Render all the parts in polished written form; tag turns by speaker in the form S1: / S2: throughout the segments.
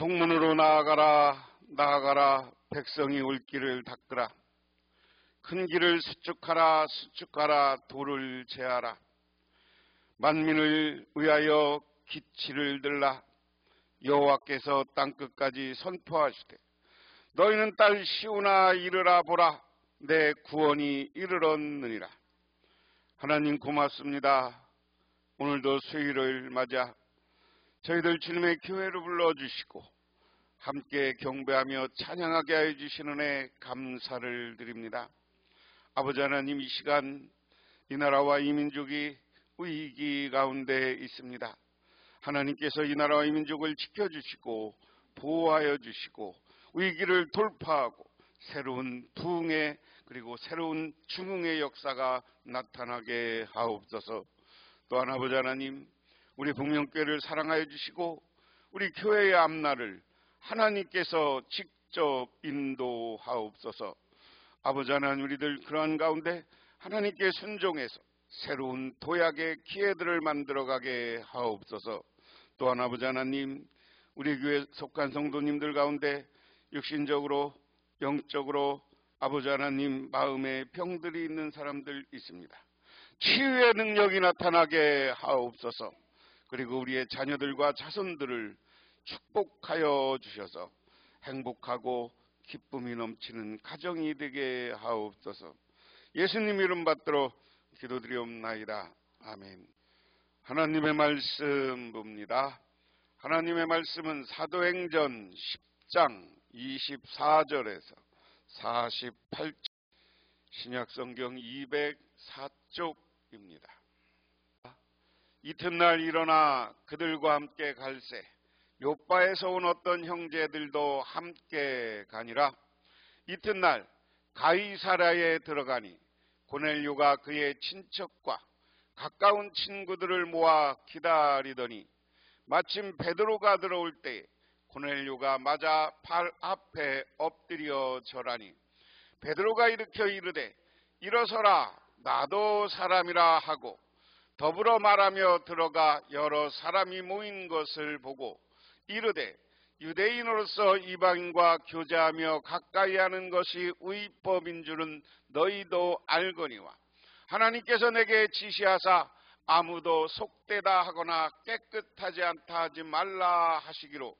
S1: 성문으로 나아가라 나아가라 백성이 올 길을 닦으라. 큰 길을 수축하라 수축하라 도를 제하라. 만민을 위하여 기치를 들라. 여호와께서 땅끝까지 선포하시되 너희는 딸 시온아 이르라 보라 내 구원이 이르렀느니라. 하나님 고맙습니다. 오늘도 수요일을 맞아 저희들 주님의 교회로 불러주시고 함께 경배하며 찬양하게 하여 주시는 은혜 감사를 드립니다. 아버지 하나님, 이 시간 이 나라와 이 민족이 위기 가운데 있습니다. 하나님께서 이 나라와 이 민족을 지켜주시고 보호하여 주시고 위기를 돌파하고 새로운 부흥의 그리고 새로운 중흥의 역사가 나타나게 하옵소서. 또한 아버지 하나님, 우리 북명교회를 사랑하여 주시고 우리 교회의 앞날을 하나님께서 직접 인도하옵소서. 아버지 하나님, 우리들 그러한 가운데 하나님께 순종해서 새로운 도약의 기회들을 만들어가게 하옵소서. 또한 아버지 하나님, 우리 교회 속한 성도님들 가운데 육신적으로 영적으로 아버지 하나님 마음에 병들이 있는 사람들 있습니다. 치유의 능력이 나타나게 하옵소서. 그리고 우리의 자녀들과 자손들을 축복하여 주셔서 행복하고 기쁨이 넘치는 가정이 되게 하옵소서. 예수님 이름 받들어 기도드리옵나이다. 아멘. 하나님의 말씀 봅니다. 하나님의 말씀은 사도행전 10장 24절에서 48절, 신약성경 204쪽입니다. 이튿날 일어나 그들과 함께 갈새 요빠에서 온 어떤 형제들도 함께 가니라. 이튿날 가이사랴에 들어가니 고넬료가 그의 친척과 가까운 친구들을 모아 기다리더니 마침 베드로가 들어올 때에 고넬료가 맞아 발 앞에 엎드려 절하니 베드로가 일으켜 이르되 일어서라 나도 사람이라 하고 더불어 말하며 들어가 여러 사람이 모인 것을 보고 이르되 유대인으로서 이방인과 교제하며 가까이 하는 것이 의법인 줄은 너희도 알거니와 하나님께서 내게 지시하사 아무도 속되다 하거나 깨끗하지 않다 하지 말라 하시기로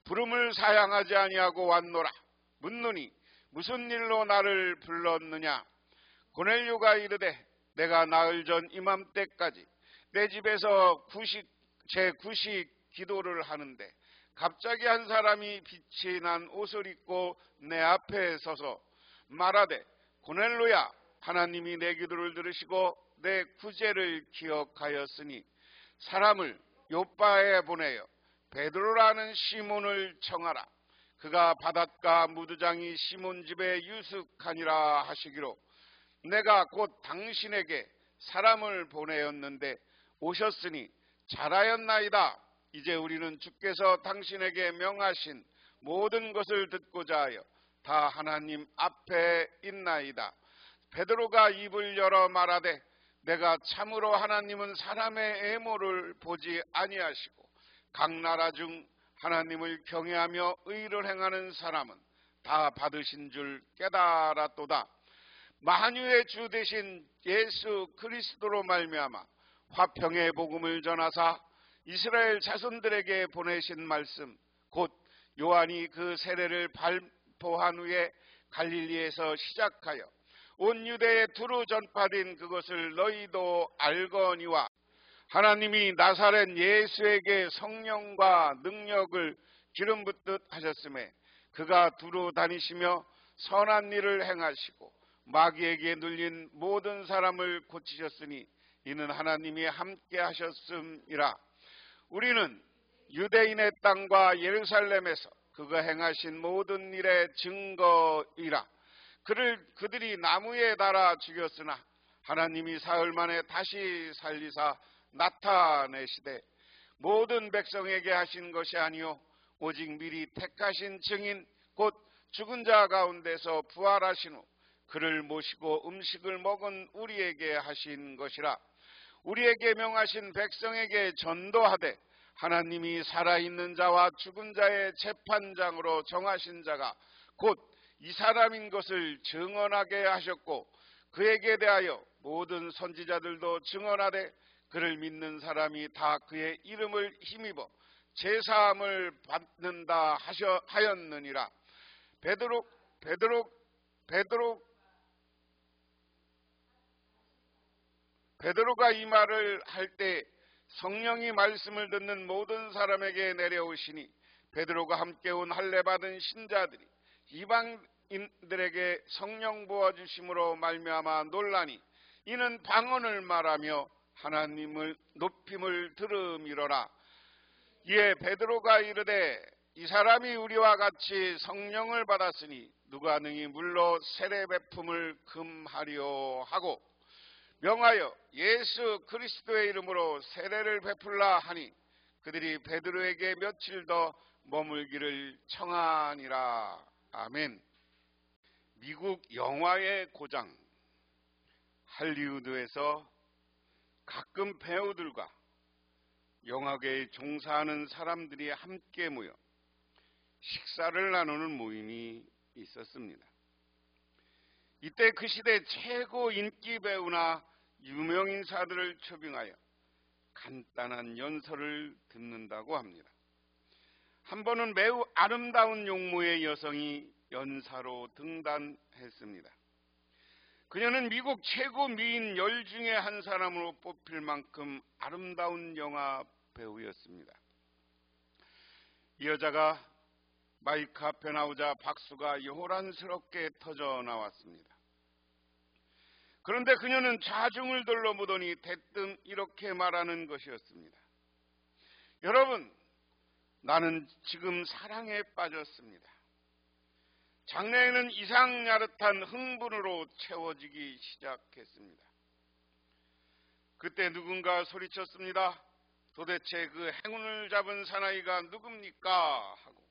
S1: 부름을 사양하지 아니하고 왔노라. 묻노니 무슨 일로 나를 불렀느냐. 고넬료가 이르되 내가 나흘 전 이맘때까지 내 집에서 제9식 기도를 하는데 갑자기 한 사람이 빛이 난 옷을 입고 내 앞에 서서 말하되 고넬료야, 하나님이 내 기도를 들으시고 내 구제를 기억하였으니 사람을 요빠에 보내어 베드로라는 시몬을 청하라. 그가 바닷가 무두장이 시몬 집에 유숙하니라 하시기로 내가 곧 당신에게 사람을 보내었는데 오셨으니 잘하였나이다. 이제 우리는 주께서 당신에게 명하신 모든 것을 듣고자 하여 다 하나님 앞에 있나이다. 베드로가 입을 열어 말하되 내가 참으로 하나님은 사람의 애모를 보지 아니하시고 각 나라 중 하나님을 경외하며 의를 행하는 사람은 다 받으신 줄 깨달았도다. 만유의 주 되신 예수 그리스도로 말미암아 화평의 복음을 전하사 이스라엘 자손들에게 보내신 말씀 곧 요한이 그 세례를 발포한 후에 갈릴리에서 시작하여 온 유대에 두루 전파된 그것을 너희도 알거니와 하나님이 나사렛 예수에게 성령과 능력을 기름 붓듯 하셨음에 그가 두루 다니시며 선한 일을 행하시고 마귀에게 눌린 모든 사람을 고치셨으니 이는 하나님이 함께 하셨음이라. 우리는 유대인의 땅과 예루살렘에서 그가 행하신 모든 일의 증거이라. 그들이 나무에 달아 죽였으나 하나님이 사흘 만에 다시 살리사 나타내시되 모든 백성에게 하신 것이 아니요 오직 미리 택하신 증인 곧 죽은 자 가운데서 부활하신 후 그를 모시고 음식을 먹은 우리에게 하신 것이라. 우리에게 명하신 백성에게 전도하되 하나님이 살아있는 자와 죽은 자의 재판장으로 정하신 자가 곧 이 사람인 것을 증언하게 하셨고, 그에게 대하여 모든 선지자들도 증언하되 그를 믿는 사람이 다 그의 이름을 힘입어 제사함을 받는다 하였느니라. 베드로가 이 말을 할 때 성령이 말씀을 듣는 모든 사람에게 내려오시니, 베드로가 함께 온 할례 받은 신자들이 이방인들에게 성령 부어주심으로 말미암아 놀라니, 이는 방언을 말하며 하나님을 높임을 들음이로라. 이에 베드로가 이르되 이 사람이 우리와 같이 성령을 받았으니 누가 능히 물로 세례 베품을 금하리요 하고 명하여 예수 그리스도의 이름으로 세례를 베풀라 하니, 그들이 베드로에게 며칠 더 머물기를 청하니라. 아멘. 미국 영화의 고장 할리우드에서 가끔 배우들과 영화계에 종사하는 사람들이 함께 모여 식사를 나누는 모임이 있었습니다. 이때 그 시대 최고 인기 배우나 유명 인사들을 초빙하여 간단한 연설을 듣는다고 합니다. 한 번은 매우 아름다운 용모의 여성이 연사로 등단했습니다. 그녀는 미국 최고 미인 10 중에 한 사람으로 뽑힐 만큼 아름다운 영화 배우였습니다. 이 여자가 마이크 앞에 나오자 박수가 요란스럽게 터져 나왔습니다. 그런데 그녀는 좌중을 둘러보더니 대뜸 이렇게 말하는 것이었습니다. 여러분, 나는 지금 사랑에 빠졌습니다. 장래에는 이상야릇한 흥분으로 채워지기 시작했습니다. 그때 누군가 소리쳤습니다. 도대체 그 행운을 잡은 사나이가 누굽니까? 하고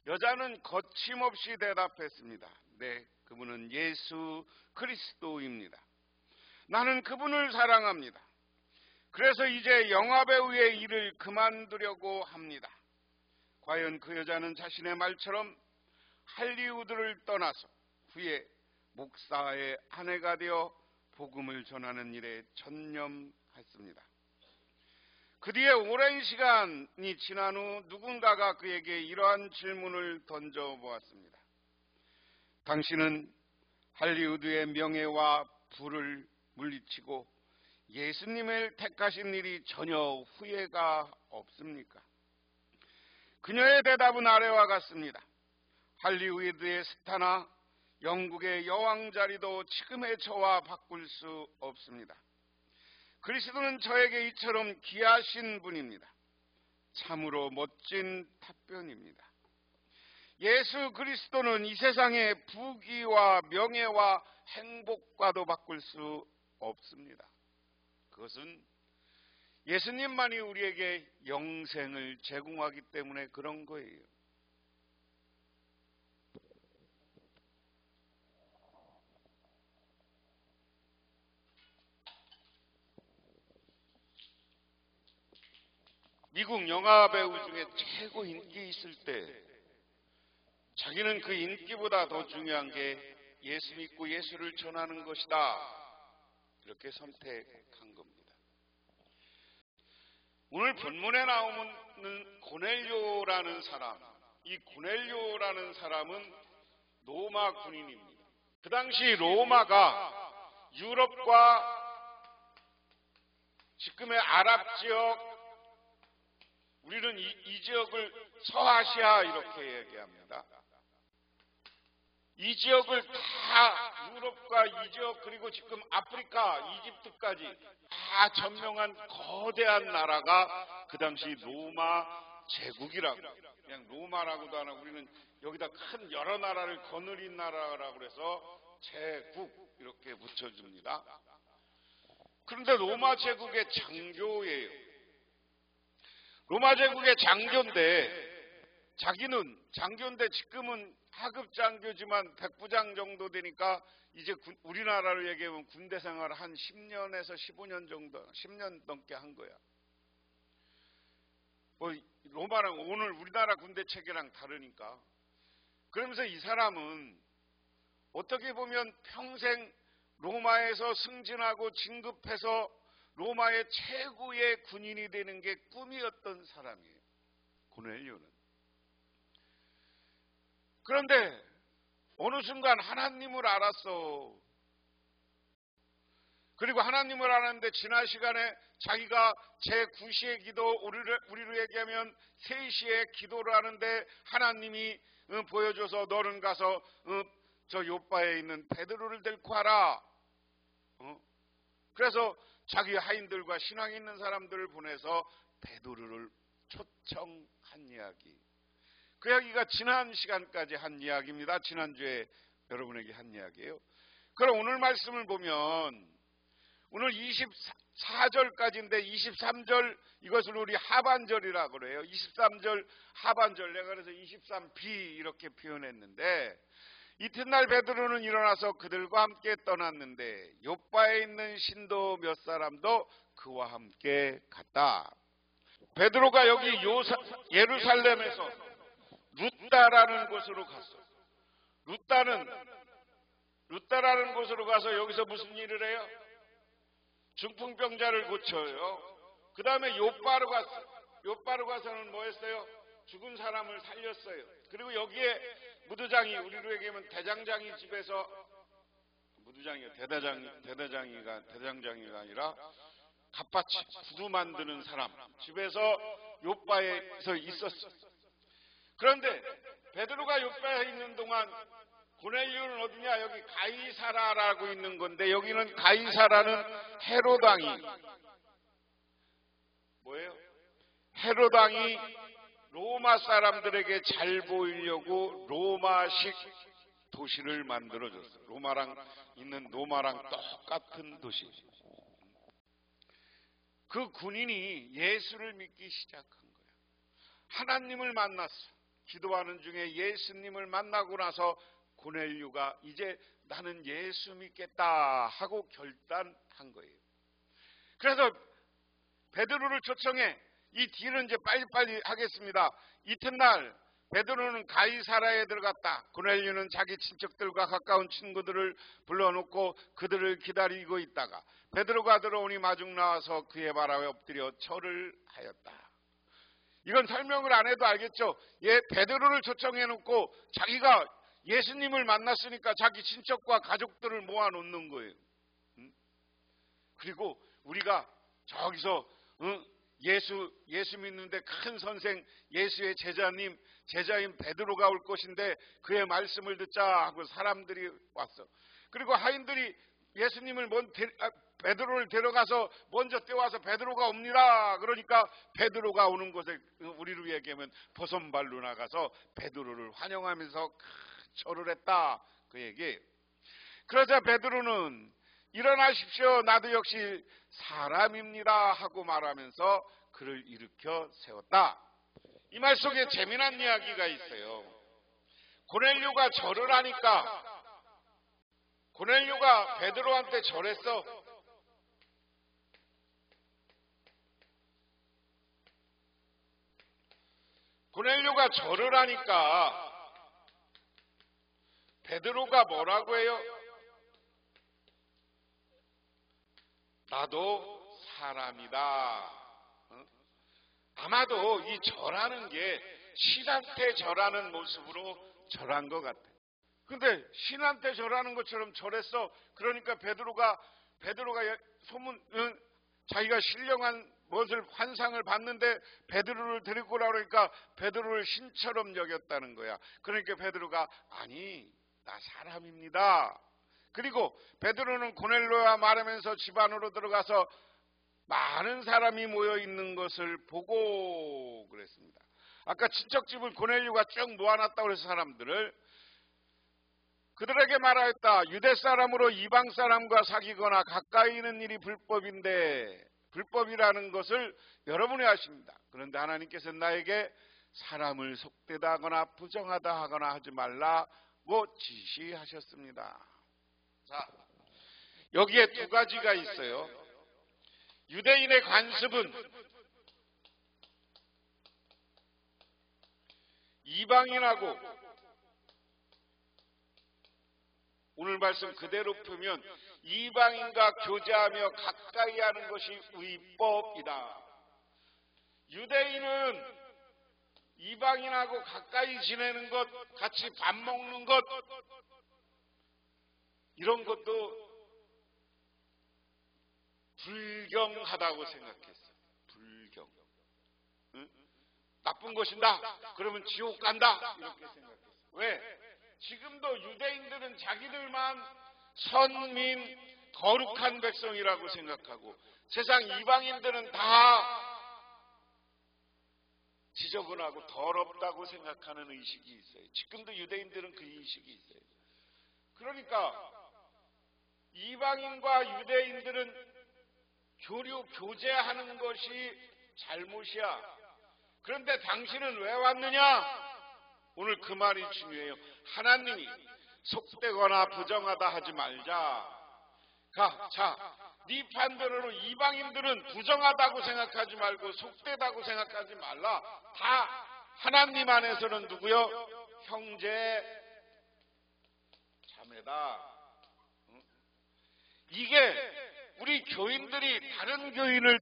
S1: 여자는 거침없이 대답했습니다. 네, 그분은 예수 그리스도입니다. 나는 그분을 사랑합니다. 그래서 이제 영화배우의 일을 그만두려고 합니다. 과연 그 여자는 자신의 말처럼 할리우드를 떠나서 후에 목사의 아내가 되어 복음을 전하는 일에 전념했습니다. 그 뒤에 오랜 시간이 지난 후 누군가가 그에게 이러한 질문을 던져보았습니다. 당신은 할리우드의 명예와 부를 물리치고 예수님을 택하신 일이 전혀 후회가 없습니까? 그녀의 대답은 아래와 같습니다. 할리우드의 스타나 영국의 여왕 자리도 지금의 저와 바꿀 수 없습니다. 그리스도는 저에게 이처럼 귀하신 분입니다. 참으로 멋진 답변입니다. 예수 그리스도는 이 세상의 부귀와 명예와 행복과도 바꿀 수 없습니다. 그것은 예수님만이 우리에게 영생을 제공하기 때문에 그런 거예요. 미국 영화 배우 중에 최고 인기 있을 때 자기는 그 인기보다 더 중요한 게 예수 믿고 예수를 전하는 것이다. 이렇게 선택한 겁니다. 오늘 본문에 나오는 고넬료라는 사람, 이 고넬료라는 사람은 로마 군인입니다. 그 당시 로마가 유럽과 지금의 아랍 지역, 우리는 이 지역을 서아시아 이렇게 얘기합니다. 이 지역을 다 유럽과 이 지역 그리고 지금 아프리카, 이집트까지 다 점령한 거대한 나라가 그 당시 로마 제국이라고, 그냥 로마라고도 안 하고 우리는 여기다 큰 여러 나라를 거느린 나라라고 해서 제국 이렇게 붙여줍니다. 그런데 로마 제국의 장교예요. 로마 제국의 장교인데 자기는 장교인데 지금은 하급 장교지만 백부장 정도 되니까 이제 우리나라로 얘기하면 군대 생활을 한 10년에서 15년 정도, 10년 넘게 한 거야. 뭐 로마랑 오늘 우리나라 군대 체계랑 다르니까. 그러면서 이 사람은 어떻게 보면 평생 로마에서 승진하고 진급해서 로마의 최고의 군인이 되는 게 꿈이었던 사람이에요. 고넬료는. 그런데 어느 순간 하나님을 알았어. 그리고 하나님을 알았는데 지난 시간에 자기가 제9시의 기도, 우리로 얘기하면 3시에 기도를 하는데 하나님이 보여줘서 너는 가서 저 요바에 있는 베드로를 데리고 와라. 그래서 자기 하인들과 신앙이 있는 사람들을 보내서 베드로를 초청한 이야기. 그 이야기가 지난 시간까지 한 이야기입니다. 지난주에 여러분에게 한 이야기예요. 그럼 오늘 말씀을 보면 오늘 24절까지인데 23절 이것을 우리 하반절이라고 그래요. 23절 하반절, 내가 그래서 23b 이렇게 표현했는데, 이튿날 베드로는 일어나서 그들과 함께 떠났는데 요바에 있는 신도 몇 사람도 그와 함께 갔다. 베드로가 여기 예루살렘에서 루다라는 곳으로 갔어. 루다라는 곳으로 가서 여기서 무슨 일을 해요? 중풍병자를 고쳐요. 그 다음에 요바로 갔어. 요바로 가서는 뭐 했어요? 죽은 사람을 살렸어요. 그리고 여기에 무두장이, 우리로 얘기하면 대장장이 집에서, 무두장이요, 대장장이가 아니라 갓바치 구두 만드는 사람 집에서 요바에서 있었어. 그런데 베드로가 요바에 있는 동안 고넬료는 어디냐? 여기 가이사라라고 있는 건데, 여기는 가이사라는 헤롯왕이 뭐예요? 헤롯왕이 로마 사람들에게 잘 보이려고 로마식 도시를 만들어줬어. 로마랑 똑같은 도시. 그 군인이 예수를 믿기 시작한 거야. 하나님을 만났어. 기도하는 중에 예수님을 만나고 나서 고넬료가 이제 나는 예수 믿겠다 하고 결단한 거예요. 그래서 베드로를 초청해. 이 뒤는 이제 빨리빨리 하겠습니다. 이튿날 베드로는 가이사라에 들어갔다. 고넬료는 자기 친척들과 가까운 친구들을 불러놓고 그들을 기다리고 있다가 베드로가 들어오니 마중 나와서 그의 발에 엎드려 절을 하였다. 이건 설명을 안 해도 알겠죠? 베드로를 초청해놓고 자기가 예수님을 만났으니까 자기 친척과 가족들을 모아놓는 거예요. 그리고 우리가 저기서 예수 믿는데 큰 선생, 예수의 제자인 베드로가 올 것인데 그의 말씀을 듣자 하고 사람들이 왔어. 그리고 하인들이 예수님을 베드로를 데려가서 먼저 뛰어와서 베드로가 옵니다. 그러니까 베드로가 오는 곳에 우리로 얘기하면 버선발로 나가서 베드로를 환영하면서 절을 했다. 그 얘기. 그러자 베드로는 일어나십시오. 나도 역시 사람입니다 하고 말하면서 그를 일으켜 세웠다. 이 말 속에 재미난 이야기가 있어요. 고넬료가 절을 하니까 고넬료가 베드로한테 절했어. 고넬료가 절을 하니까 베드로가 뭐라고 해요? 나도 사람이다. 아마도 이 절하는 게 신한테 절하는 모습으로 절한 것 같아. 근데 신한테 절하는 것처럼 절했어. 그러니까 베드로가 자기가 신령한 무엇을 환상을 봤는데 베드로를 데리고 오라고 그러니까 베드로를 신처럼 여겼다는 거야. 그러니까 베드로가 아니 나 사람입니다. 그리고 베드로는 고넬료와 말하면서 집 안으로 들어가서 많은 사람이 모여 있는 것을 보고 그랬습니다. 아까 친척집을 고넬료가 쭉 모아놨다고 해서 사람들을 그들에게 말하였다. 유대 사람으로 이방 사람과 사귀거나 가까이 있는 일이 불법인데 불법이라는 것을 여러분이 아십니다. 그런데 하나님께서 나에게 사람을 속되다 하거나 부정하다 하거나 하지 말라고 지시하셨습니다. 자, 여기에 두 가지가 있어요. 유대인의 관습은 이방인하고 오늘 말씀 그대로 펴면 이방인과 교제하며 가까이 하는 것이 위법이다. 유대인은 이방인하고 가까이 지내는 것, 같이 밥 먹는 것, 이런 것도 불경하다고 생각했어요. 불경. 응? 나쁜 것인다. 그러면 지옥 간다. 이렇게 생각했어요. 왜? 지금도 유대인들은 자기들만 선민, 거룩한 백성이라고 생각하고 세상 이방인들은 다 지저분하고 더럽다고 생각하는 의식이 있어요. 지금도 유대인들은 그 의식이 있어요. 그러니까 이방인과 유대인들은 교제하는 것이 잘못이야. 그런데 당신은 왜 왔느냐? 오늘 그 말이 중요해요. 하나님이 속되거나 부정하다 하지 말자. 네 판단으로 이방인들은 부정하다고 생각하지 말고 속되다고 생각하지 말라. 다 하나님 안에서는 누구요? 형제, 자매다. 이게 우리 교인들이 다른 교인을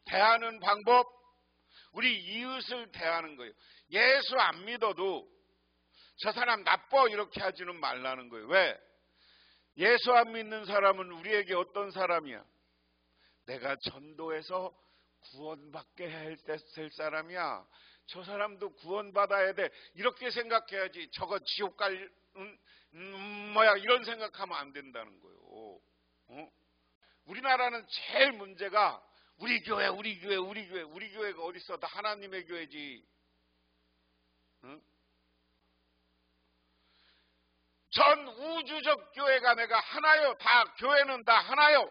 S1: 대하는 방법, 우리 이웃을 대하는 거예요. 예수 안 믿어도 저 사람 나빠 이렇게 하지는 말라는 거예요. 왜? 예수 안 믿는 사람은 우리에게 어떤 사람이야? 내가 전도해서 구원받게 될 사람이야. 저 사람도 구원받아야 돼. 이렇게 생각해야지. 저거 지옥 갈 이런 생각하면 안 된다는 거예요. 우리나라는 제일 문제가 우리 교회가 어디 있어? 다 하나님의 교회지. 전 우주적 교회가 내가 하나요. 다 교회는 다 하나요.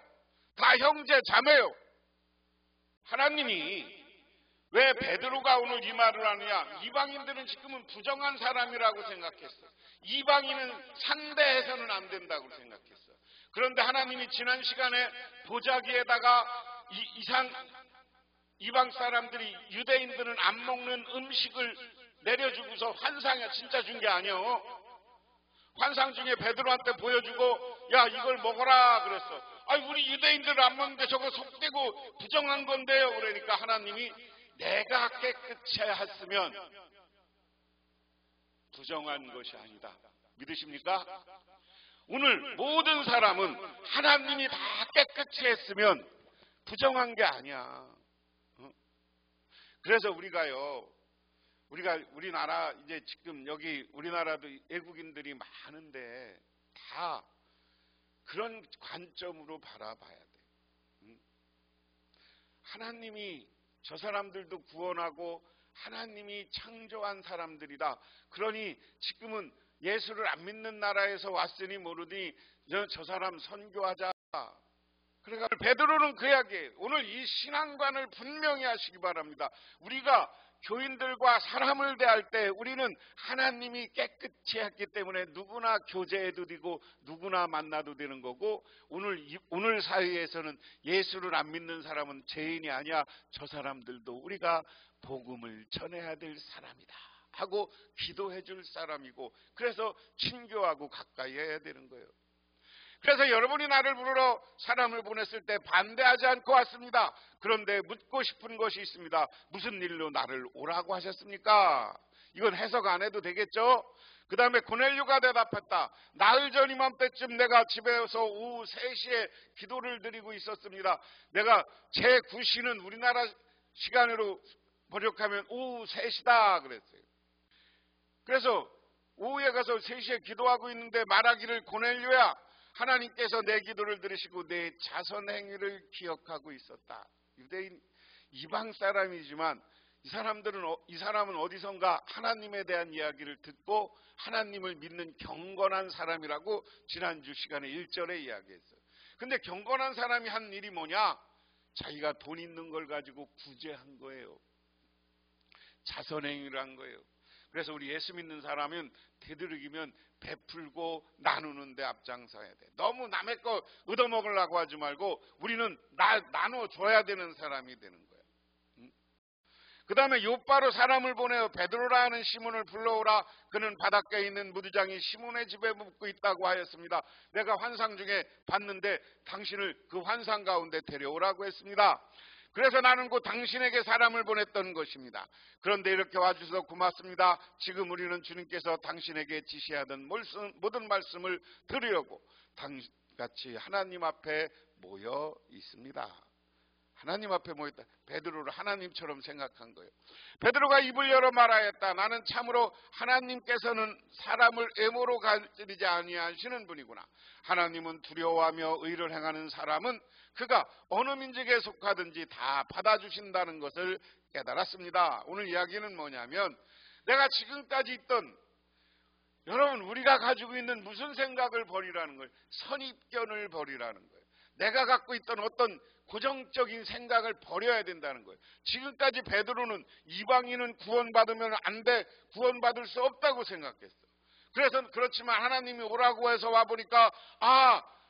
S1: 다 형제 자매요. 하나님이 왜 베드로가 오늘 이 말을 하느냐? 이방인들은 지금은 부정한 사람이라고 생각했어. 이방인은 상대해서는 안 된다고 생각했어. 그런데 하나님이 지난 시간에 보자기에다가 이방 사람들이 유대인들은 안 먹는 음식을 내려주고서 환상에 진짜 준 게 아니요. 환상 중에 베드로한테 보여주고 야 이걸 먹어라 그랬어. 아니 우리 유대인들은 안 먹는데 저거 속되고 부정한 건데요. 그러니까 하나님이 내가 깨끗이 했으면 부정한 것이 아니다. 믿으십니까? 오늘 모든 사람은 하나님이 다 깨끗이 했으면 부정한 게 아니야. 그래서 우리나라 이제 지금 여기 우리나라도 외국인들이 많은데 다 그런 관점으로 바라봐야 돼. 하나님이 저 사람들도 구원하고 하나님이 창조한 사람들이다. 그러니 지금은 예수를 안 믿는 나라에서 왔으니 모르니 저 사람 선교하자. 그러니까 베드로는 그 이야기예요. 오늘 이 신앙관을 분명히 하시기 바랍니다. 우리가 교인들과 사람을 대할 때 우리는 하나님이 깨끗이 했기 때문에 누구나 교제해도 되고 누구나 만나도 되는 거고 오늘 사회에서는 예수를 안 믿는 사람은 죄인이 아니야. 저 사람들도 우리가 복음을 전해야 될 사람이다 하고 기도해 줄 사람이고 그래서 친교하고 가까이 해야 되는 거예요. 그래서 여러분이 나를 부르러 사람을 보냈을 때 반대하지 않고 왔습니다. 그런데 묻고 싶은 것이 있습니다. 무슨 일로 나를 오라고 하셨습니까? 이건 해석 안 해도 되겠죠? 그 다음에 고넬료가 대답했다. 나흘 전 이맘때쯤 내가 집에서 오후 3시에 기도를 드리고 있었습니다. 내가 제 9시는 우리나라 시간으로 번역하면 오후 3시다 그랬어요. 그래서 오후에 가서 3시에 기도하고 있는데 말하기를 고넬료야 하나님께서 내 기도를 들으시고 내 자선 행위를 기억하고 있었다. 유대인 이방 사람이지만 이 사람은 어디선가 하나님에 대한 이야기를 듣고 하나님을 믿는 경건한 사람이라고 지난주 시간에 1절에 이야기했어요. 근데 경건한 사람이 한 일이 뭐냐? 자기가 돈 있는 걸 가지고 구제한 거예요. 자선 행위를 한 거예요. 그래서 우리 예수 믿는 사람은 되도록이면 베풀고 나누는 데 앞장서야 돼. 너무 남의 거 얻어먹으려고 하지 말고 우리는 나눠줘야 되는 사람이 되는 거야. 그 다음에 요바로 사람을 보내어 베드로라 하는 시몬을 불러오라. 그는 바닷가에 있는 무두장이 시몬의 집에 묵고 있다고 하였습니다. 내가 환상 중에 봤는데 당신을 그 환상 가운데 데려오라고 했습니다. 그래서 나는 곧 당신에게 사람을 보냈던 것입니다. 그런데 이렇게 와주셔서 고맙습니다. 지금 우리는 주님께서 당신에게 지시하던 모든 말씀을 들으려고 같이 하나님 앞에 모여 있습니다. 하나님 앞에 모였다. 베드로를 하나님처럼 생각한 거예요. 베드로가 입을 열어 말하였다. 나는 참으로 하나님께서는 사람을 애모로 가르치지 아니하시는 분이구나. 하나님은 두려워하며 의를 행하는 사람은 그가 어느 민족에 속하든지 다 받아주신다는 것을 깨달았습니다. 오늘 이야기는 뭐냐면, 내가 지금까지 있던, 여러분, 우리가 가지고 있는 무슨 생각을 버리라는 거예요? 선입견을 버리라는 거예요. 내가 갖고 있던 어떤 고정적인 생각을 버려야 된다는 거예요. 지금까지 베드로는 이방인은 구원받으면 안 돼, 구원받을 수 없다고 생각했어. 그래서 그렇지만 하나님이 오라고 해서 와보니까,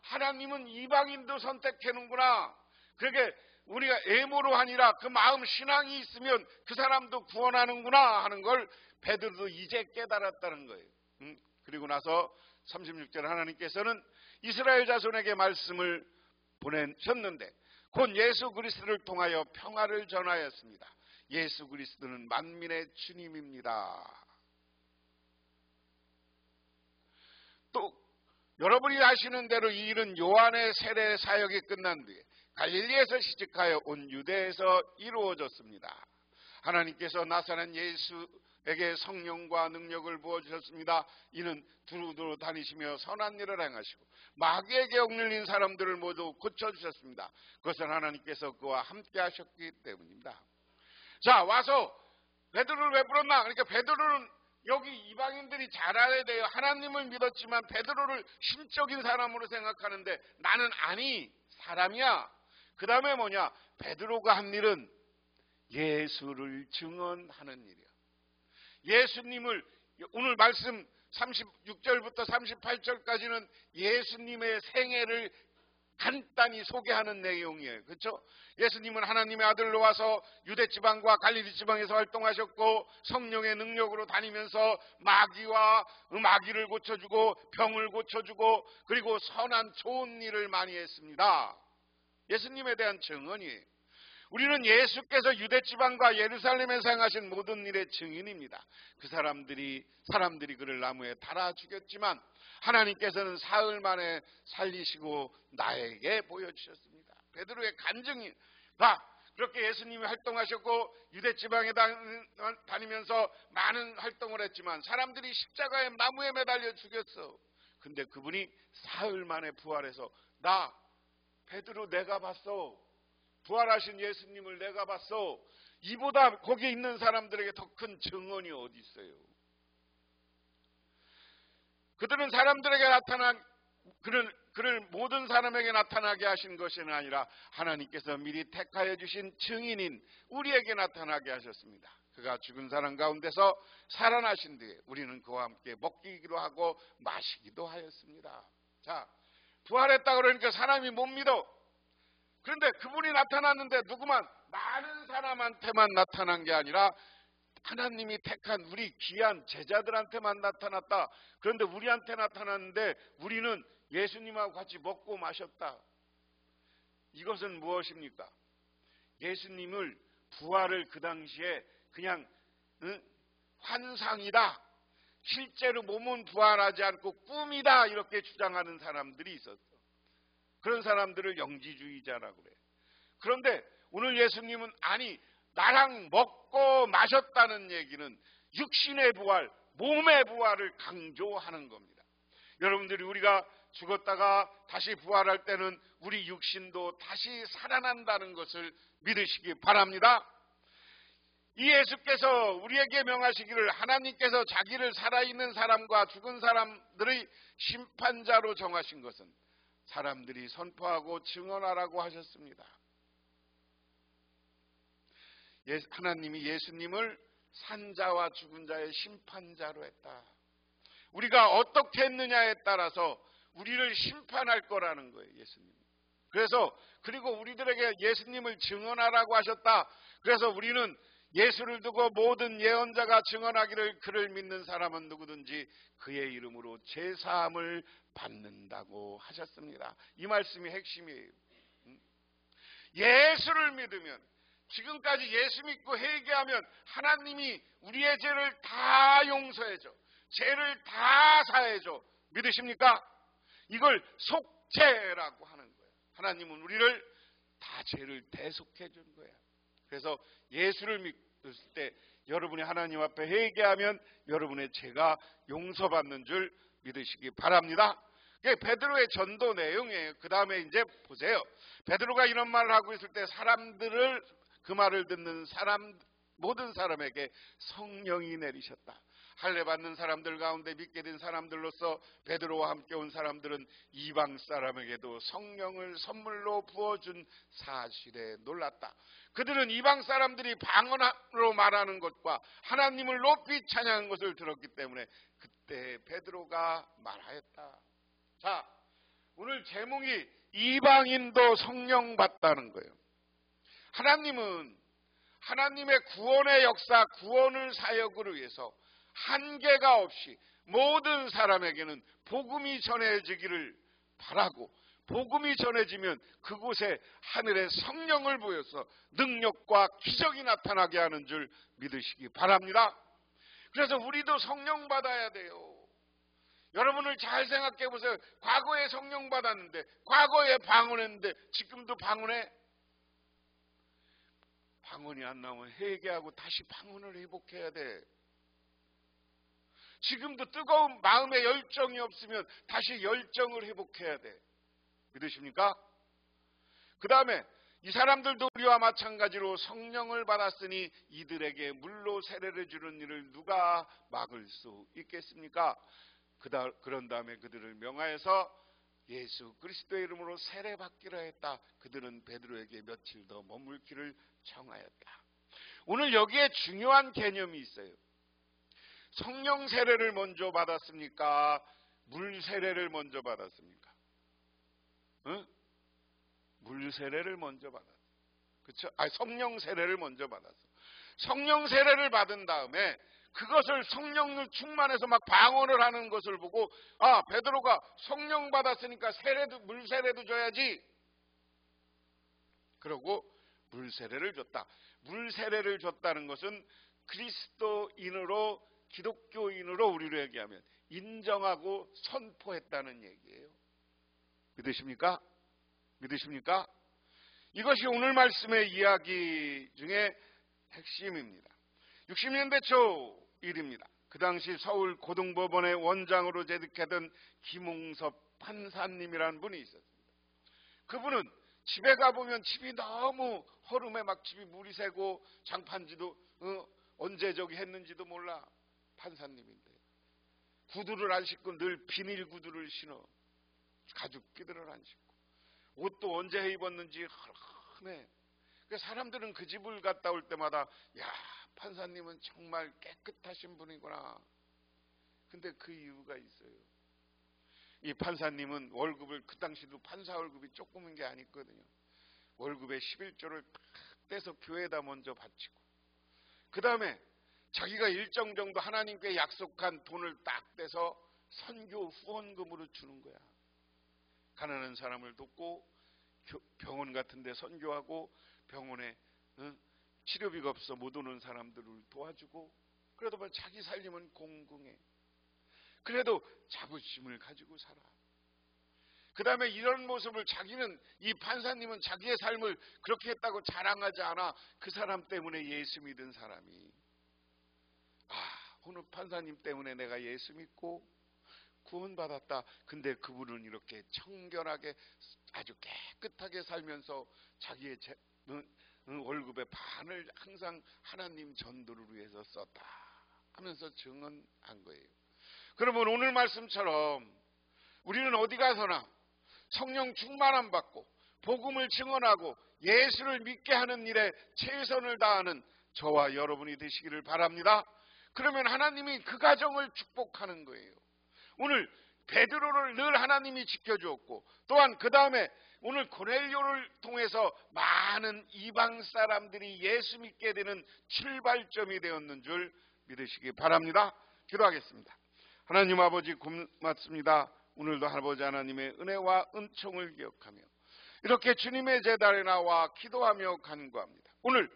S1: 하나님은 이방인도 선택하는구나. 그렇게 우리가 애모로 하니라 그 마음 신앙이 있으면 그 사람도 구원하는구나 하는 걸 베드로도 이제 깨달았다는 거예요. 그리고 나서 36절 하나님께서는 이스라엘 자손에게 말씀을 보내셨는데 곧 예수 그리스도를 통하여 평화를 전하였습니다. 예수 그리스도는 만민의 주님입니다. 또 여러분이 아시는 대로 이 일은 요한의 세례 사역이 끝난 뒤에 갈릴리에서 시작하여 온 유대에서 이루어졌습니다. 하나님께서 나사렛 예수에게 성령과 능력을 부어주셨습니다. 이는 두루두루 다니시며 선한 일을 행하시고 마귀에게 억눌린 사람들을 모두 고쳐주셨습니다. 그것은 하나님께서 그와 함께 하셨기 때문입니다. 자, 와서 베드로를 왜 불렀나? 그러니까 베드로는 여기 이방인들이 잘 알아야 돼요. 하나님을 믿었지만 베드로를 신적인 사람으로 생각하는데 나는 아니, 사람이야. 그 다음에 뭐냐? 베드로가 한 일은 예수를 증언하는 일이야. 예수님을, 오늘 말씀 36절부터 38절까지는 예수님의 생애를 간단히 소개하는 내용이에요. 그렇죠? 예수님은 하나님의 아들로 와서 유대지방과 갈릴리 지방에서 활동하셨고 성령의 능력으로 다니면서 마귀를 고쳐주고 병을 고쳐주고 그리고 선한 좋은 일을 많이 했습니다. 예수님에 대한 증언이에요. 우리는 예수께서 유대지방과 예루살렘에서 행하신 모든 일의 증인입니다. 그 사람들이 그를 나무에 달아 죽였지만 하나님께서는 사흘 만에 살리시고 나에게 보여주셨습니다. 베드로의 간증이 그렇게 예수님이 활동하셨고 유대지방에 다니면서 많은 활동을 했지만 사람들이 십자가에 나무에 매달려 죽였어. 근데 그분이 사흘 만에 부활해서 베드로 내가 봤어. 부활하신 예수님을 내가 봤어. 이보다 거기 있는 사람들에게 더 큰 증언이 어디 있어요? 그들은 사람들에게 그를 모든 사람에게 나타나게 하신 것이 아니라 하나님께서 미리 택하여 주신 증인인 우리에게 나타나게 하셨습니다. 그가 죽은 사람 가운데서 살아나신 뒤에 우리는 그와 함께 먹기도 하고 마시기도 하였습니다. 자, 부활했다 그러니까 사람이 못 믿어. 그런데 그분이 나타났는데 누구만 많은 사람한테만 나타난 게 아니라 하나님이 택한 우리 귀한 제자들한테만 나타났다. 그런데 우리한테 나타났는데 우리는 예수님하고 같이 먹고 마셨다. 이것은 무엇입니까? 예수님을 부활을 그 당시에 그냥 환상이다. 실제로 몸은 부활하지 않고 꿈이다. 이렇게 주장하는 사람들이 있었어. 그런 사람들을 영지주의자라고 그래. 그런데 오늘 예수님은 아니, 나랑 먹고 마셨다는 얘기는 육신의 부활, 몸의 부활을 강조하는 겁니다. 여러분들이 우리가 죽었다가 다시 부활할 때는 우리 육신도 다시 살아난다는 것을 믿으시기 바랍니다. 이 예수께서 우리에게 명하시기를 하나님께서 자기를 살아있는 사람과 죽은 사람들의 심판자로 정하신 것은 사람들이 선포하고 증언하라고 하셨습니다. 하나님이 예수님을 산자와 죽은 자의 심판자로 했다. 우리가 어떻게 했느냐에 따라서 우리를 심판할 거라는 거예요, 예수님. 그리고 우리들에게 예수님을 증언하라고 하셨다. 그래서 우리는 예수를 두고 모든 예언자가 증언하기를 그를 믿는 사람은 누구든지 그의 이름으로 제사함을 받는다고 하셨습니다. 이 말씀이 핵심이에요. 예수를 믿으면, 지금까지 예수 믿고 회개하면 하나님이 우리의 죄를 다 용서해줘, 죄를 다 사해줘. 믿으십니까? 이걸 속죄라고 하는 거예요. 하나님은 우리를 다 죄를 대속해 준 거예요. 그래서 예수를 믿을 때 여러분이 하나님 앞에 회개하면 여러분의 죄가 용서받는 줄 믿으시기 바랍니다. 그게 베드로의 전도 내용이에요. 그 다음에 이제 보세요. 베드로가 이런 말을 하고 있을 때 사람들을, 그 말을 듣는 사람, 모든 사람에게 성령이 내리셨다. 할례 받는 사람들 가운데 믿게 된 사람들로서 베드로와 함께 온 사람들은 이방 사람에게도 성령을 선물로 부어준 사실에 놀랐다. 그들은 이방 사람들이 방언으로 말하는 것과 하나님을 높이 찬양하는 것을 들었기 때문에 그때 베드로가 말하였다. 자, 오늘 제목이 이방인도 성령 받다는 거예요. 하나님은 하나님의 구원의 역사, 구원을 사역을 위해서 한계가 없이 모든 사람에게는 복음이 전해지기를 바라고, 복음이 전해지면 그곳에 하늘의 성령을 부여서 능력과 기적이 나타나게 하는 줄 믿으시기 바랍니다. 그래서 우리도 성령 받아야 돼요. 여러분을 잘 생각해 보세요. 과거에 성령 받았는데, 과거에 방언했는데 지금도 방언해? 방언이 안 나오면 회개하고 다시 방언을 회복해야 돼. 지금도 뜨거운 마음의 열정이 없으면 다시 열정을 회복해야 돼. 믿으십니까? 그 다음에 이 사람들도 우리와 마찬가지로 성령을 받았으니 이들에게 물로 세례를 주는 일을 누가 막을 수 있겠습니까? 그런 다음에 그들을 명하여서 예수 그리스도의 이름으로 세례받기로 했다. 그들은 베드로에게 며칠 더 머물기를 청하였다. 오늘 여기에 중요한 개념이 있어요. 성령 세례를 먼저 받았습니까? 물 세례를 먼저 받았습니까? 응? 물 세례를 먼저 받았어. 그렇죠? 성령 세례를 먼저 받았어. 성령 세례를 받은 다음에 그것을 성령을 충만해서 막 방언을 하는 것을 보고, 베드로가 성령 받았으니까 물 세례도 줘야지. 그러고 물 세례를 줬다. 물 세례를 줬다는 것은 그리스도인으로, 기독교인으로 우리로 얘기하면 인정하고 선포했다는 얘기예요. 믿으십니까? 믿으십니까? 이것이 오늘 말씀의 이야기 중에 핵심입니다. 60년대 초 일입니다. 그 당시 서울 고등법원의 원장으로 재직하던 김홍섭 판사님이라는 분이 있었습니다. 그분은 집에 가보면 집이 너무 허름해, 막 집이 물이 새고 장판지도 언제 저기 했는지도 몰라. 판사님인데 구두를 안 신고 늘 비닐 구두를 신어, 가죽 기들을 안 신고, 옷도 언제 입었는지 헐렁해. 그러니까 사람들은 그 집을 갔다 올 때마다, 야, 판사님은 정말 깨끗하신 분이구나. 근데 그 이유가 있어요. 이 판사님은 월급을, 그 당시도 판사 월급이 조금인 게 아니거든요. 월급의 11조를 딱 떼서 교회에다 먼저 바치고, 그 다음에 자기가 일정 정도 하나님께 약속한 돈을 딱 떼서 선교 후원금으로 주는 거야. 가난한 사람을 돕고 병원 같은 데 선교하고 병원에 치료비가 없어 못 오는 사람들을 도와주고, 그래도 뭐 자기 살림은 공공해. 그래도 자부심을 가지고 살아. 그 다음에 이런 모습을 자기는, 이 판사님은 자기의 삶을 그렇게 했다고 자랑하지 않아. 그 사람 때문에 예수 믿은 사람이, 오늘 판사님 때문에 내가 예수 믿고 구원받았다. 근데 그분은 이렇게 청결하게 아주 깨끗하게 살면서 자기의 월급의 반을 항상 하나님 전도를 위해서 썼다 하면서 증언한 거예요. 그러면 오늘 말씀처럼 우리는 어디 가서나 성령 충만함 받고 복음을 증언하고 예수를 믿게 하는 일에 최선을 다하는 저와 여러분이 되시기를 바랍니다. 그러면 하나님이 그 가정을 축복하는 거예요. 오늘 베드로를 늘 하나님이 지켜주었고, 또한 그 다음에 오늘 고넬료를 통해서 많은 이방 사람들이 예수 믿게 되는 출발점이 되었는 줄 믿으시기 바랍니다. 기도하겠습니다. 하나님 아버지 고맙습니다. 오늘도 아버지 하나님의 은혜와 은총을 기억하며 이렇게 주님의 제단에 나와 기도하며 간구합니다. 오늘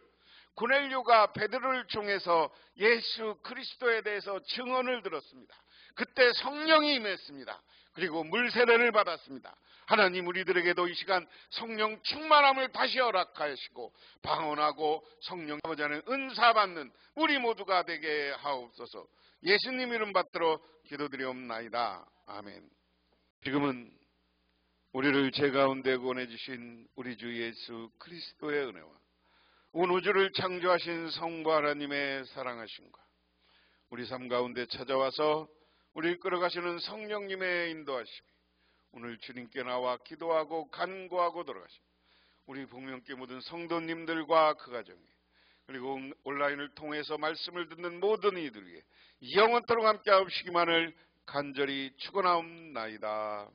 S1: 고넬료가 베드로를 통해서 예수 그리스도에 대해서 증언을 들었습니다. 그때 성령이 임했습니다. 그리고 물세례를 받았습니다. 하나님, 우리들에게도 이 시간 성령 충만함을 다시 허락하시고 방언하고 성령 아버지 하나님 은사 받는 우리 모두가 되게 하옵소서. 예수님 이름 받들어 기도드리옵나이다. 아멘. 지금은 우리를 죄 가운데 구원해 주신 우리 주 예수 그리스도의 은혜와 온 우주를 창조하신 성부 하나님의 사랑하심과 우리 삶 가운데 찾아와서 우리를 끌어가시는 성령님의 인도하심이 오늘 주님께 나와 기도하고 간구하고 돌아가심 우리 복명교회 모든 성도님들과 그 가정에 그리고 온라인을 통해서 말씀을 듣는 모든 이들 위해 영원토록 함께 하옵시기만을 간절히 축원하옵나이다.